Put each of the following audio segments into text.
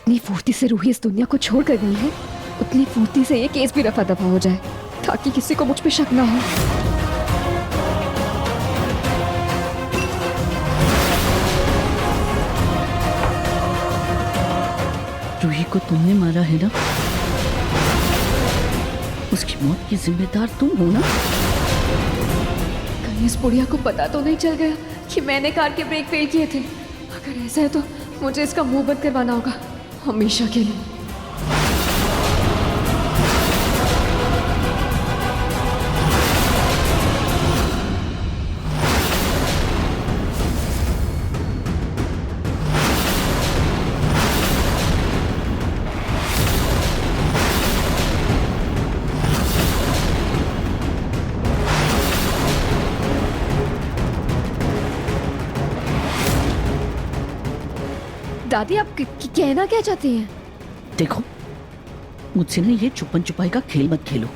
जितनी फुर्ती से रूही इस दुनिया को छोड़ कर गई है, उतनी फुर्ती से ये केस भी रफा दफा हो जाए, ताकि किसी को मुझ पे शक ना हो। रूही को तुमने मारा है ना? उसकी मौत की जिम्मेदार तुम हो ना? कहीं इस बुढ़िया को पता तो नहीं चल गया कि मैंने कार के ब्रेक फेल किए थे? अगर ऐसा है तो मुझे इसका मुंह बंद करवाना होगा, हमेशा के लिए। दादी, आप कहना क्या चाहती हैं? देखो, मुझसे ना ये छुपन छुपाई का खेल मत खेलो,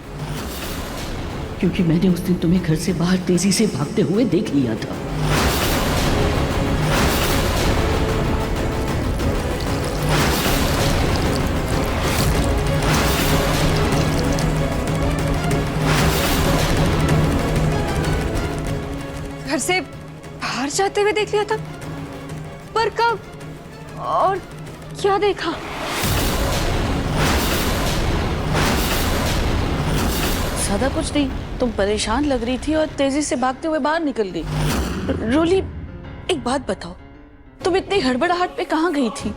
क्योंकि मैंने उस दिन तुम्हें घर से बाहर तेजी से भागते हुए देख लिया था। घर से बाहर जाते हुए देख लिया था? पर कब और क्या देखा? ज्यादा कुछ नहीं, तुम परेशान लग रही थी और तेजी से भागते हुए बाहर निकल गई। रोली, एक बात बताओ, तुम इतनी हड़बड़ाहट में कहाँ गई थी?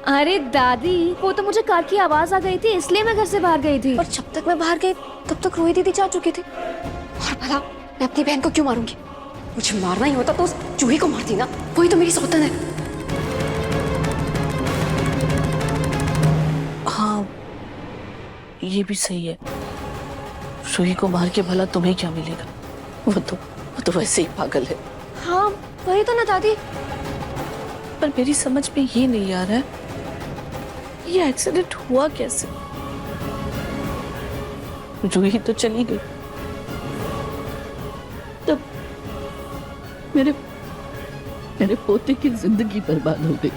अरे दादी, वो तो मुझे कार की आवाज आ गई थी, इसलिए मैं घर से बाहर गई थी। और जब तक मैं बाहर गई तब तक रूही दीदी जा चुकी थी। और भला मैं अपनी बहन को क्यों मारूंगी? मुझे मारना ही होता तो उस जूही को मारती ना, वही तो मेरी सौतन है। हाँ, ये भी सही है। रूही को मार के भला तुम्हें क्या मिलेगा? वो तो वैसे ही पागल है। हाँ, वही तो ना दादी। पर मेरी समझ में ये नहीं आ रहा है, ये एक्सीडेंट हुआ कैसे? रूही तो चली गई, तब मेरे पोते की जिंदगी बर्बाद हो गई।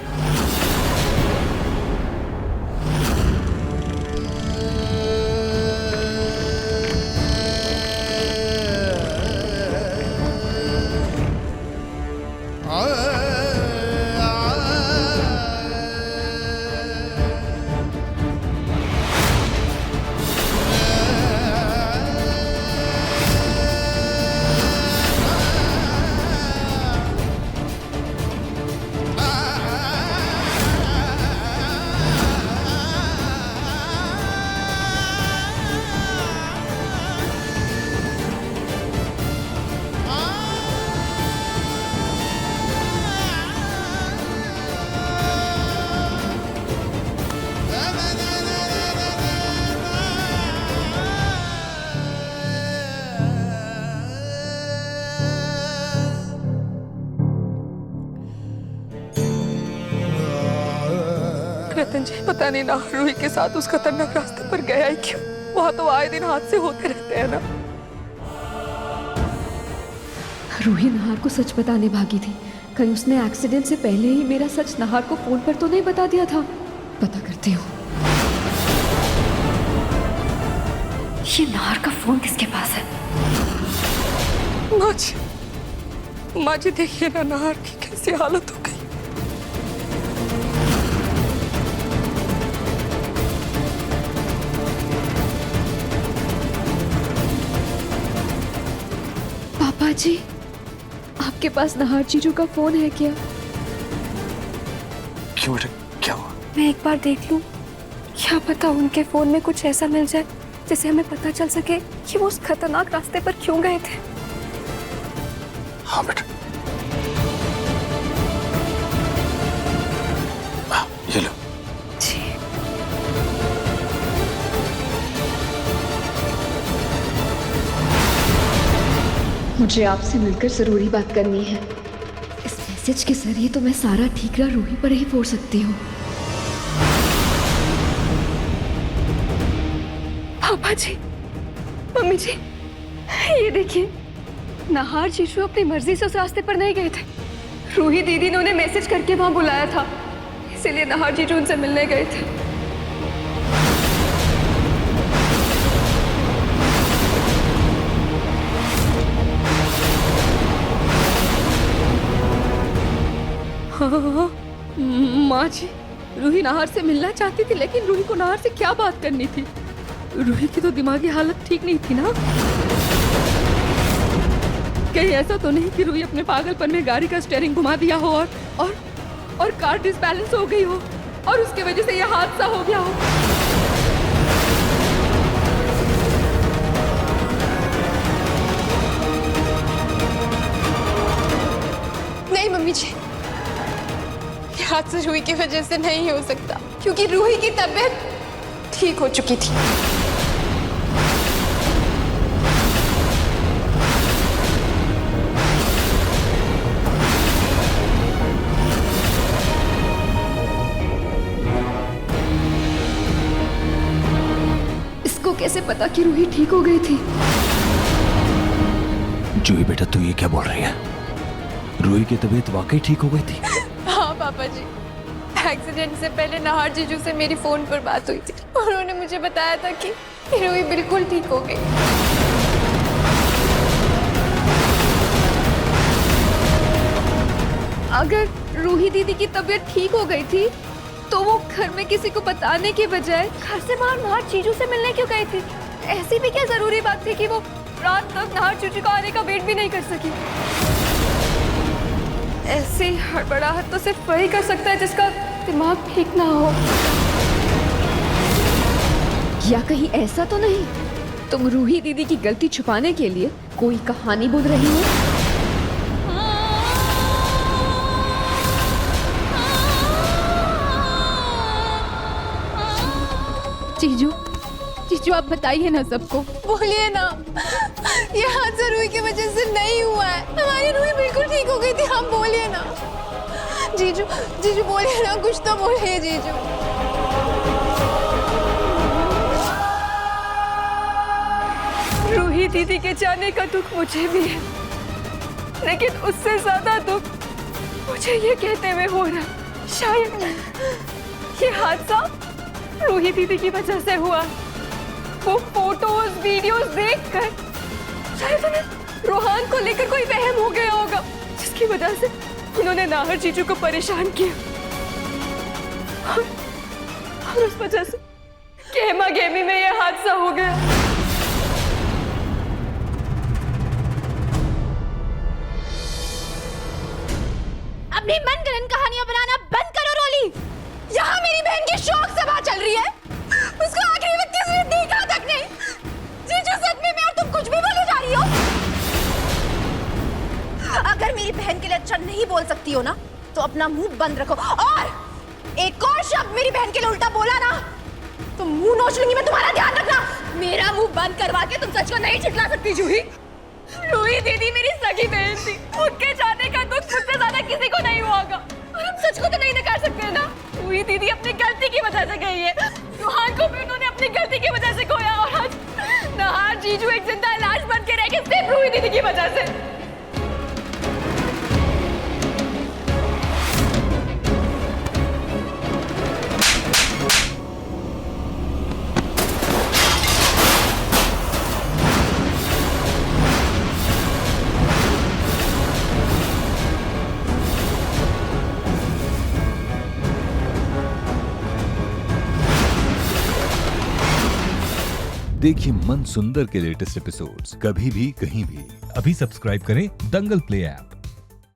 रतन जी, पता नहीं ना रूही के साथ उस खतरनाक रास्ते पर गया ही क्यों? वहां तो आए दिन हादसे होते रहते हैं ना। रूही नहार को सच बताने भागी थी। कहीं उसने एक्सीडेंट से पहले ही मेरा सच नहार को फोन पर तो नहीं बता दिया था? पता करती हूँ। ये नार का फोन किसके पास है? माँ जी देखिए ना, नार की कैसी हालत हो गई। पापा जी, आपके पास नहार जीजू का फोन है क्या? क्यों बेटा, क्या हुआ? मैं एक बार देख लूं, क्या पता उनके फोन में कुछ ऐसा मिल जाए जिससे हमें पता चल सके कि वो उस खतरनाक रास्ते पर क्यों गए थे। हाँ बेटा, ये लो। जी। मुझे आपसे मिलकर जरूरी बात करनी है। इस मैसेज के जरिए तो मैं सारा ठीकरा रूही पर ही फोड़ सकती हूँ। पापा जी, मम्मी जी, ये देखिए, नहार जीजू अपनी मर्जी से उस रास्ते पर नहीं गए थे। रूही दीदी ने उन्हें मैसेज करके वहां बुलाया था। इसीलिए नाहर जीजू उनसे मिलने गए थे। हाँ, माँ जी, रूही नाहर से मिलना चाहती थी, लेकिन रूही को नाहर से क्या बात करनी थी? रूही की तो दिमागी हालत ठीक नहीं थी ना। कहीं ऐसा तो नहीं कि रूही अपने पागलपन में गाड़ी का स्टीयरिंग घुमा दिया हो और कार डिसबैलेंस हो गई हो और उसकी वजह से यह हादसा हो गया हो। नहीं मम्मी जी, ये हादसा रूही की वजह से नहीं हो सकता, क्योंकि रूही की तबीयत ठीक हो चुकी थी। इसको कैसे पता कि रूही ठीक हो गई थी? जूही बेटा, तू ये क्या बोल रही है? रूही की तबीयत वाकई ठीक हो गई थी? हाँ पापा जी, एक्सीडेंट से पहले नाहर जीजू से मेरी फोन पर बात हुई थी। उन्होंने मुझे बताया था कि रूही बिल्कुल ठीक हो गई। अगर रूही दीदी की तबीयत ठीक हो गई थी तो वो घर में किसी को बताने के बजाय घर से बाहर नाहर जीजू से मिलने क्यों गई थी? ऐसी भी क्या जरूरी बात थी कि वो रात तक नाहर जीजू का आने का वेट भी नहीं कर सकी? ऐसी हड़बड़ाहट तो सिर्फ वही कर सकता है जिसका दिमाग ठीक ना हो। या कहीं ऐसा तो नहीं तुम रूही दीदी की गलती छुपाने के लिए कोई कहानी बोल रही हो? जीजू, जीजू आप बताइए ना सबको। बोलिए ना, ये हादसा रूही की वजह से नहीं हुआ है। हमारी रूही बिल्कुल ठीक हो गई थी। हम बोलिए ना जीजू, जीजू बोलिए ना, कुछ तो बोलिए जीजू। रूही दीदी के जाने का दुख मुझे भी है, लेकिन उससे ज्यादा दुख मुझे ये कहते हुए हो रहा शायद ये हादसा रूही दीदी की वजह से हुआ। वो फोटोज वीडियोस देखकर शायद उन्हें रोहान को लेकर कोई वहम हो गया होगा, जिसकी वजह से उन्होंने नाहर जीजू को परेशान किया और उस वजह से गहमा गहमी में यह हादसा हो गया। अपनी मनगढ़ंत कहानियां बनाना बंद करो रोली। यहाँ मेरी बहन की शौक सभा चल रही है, उसको आखिरी वक्त किसी ने देखा तक नहीं। जीजू सच में मैं और तुम कुछ भी बोले जा रही हो। अगर मेरी बहन के लिए अच्छा नहीं बोल सकती हो ना, तो अपना मुंह बंद रखो, और एक और शब्द मेरी बहन के लिए उल्टा बोला ना तो मुंह नोच लूंगी मैं। तुम्हारा ध्यान रखना। मेरा मुंह बंद करवा के तुम सच को नहीं छिटला सकती जूही। रूही दीदी मेरी सगी बहन थी, उनके जाने का दुख मुझसे ज्यादा किसी को नहीं हुआ होगा, और हम सच को तो नहीं नकार सकते ना। रूही दीदी अपनी गलती की वजह से गई है, रोहान को भी उन्होंने अपनी गलती की वजह से खोया, और आज नाहर जीजू एक जिंदा लाश बन के रह गए सिर्फ रूही दीदी की वजह से। देखिए मन सुंदर के लेटेस्ट एपिसोड्स कभी भी कहीं भी। अभी सब्सक्राइब करें दंगल प्ले ऐप।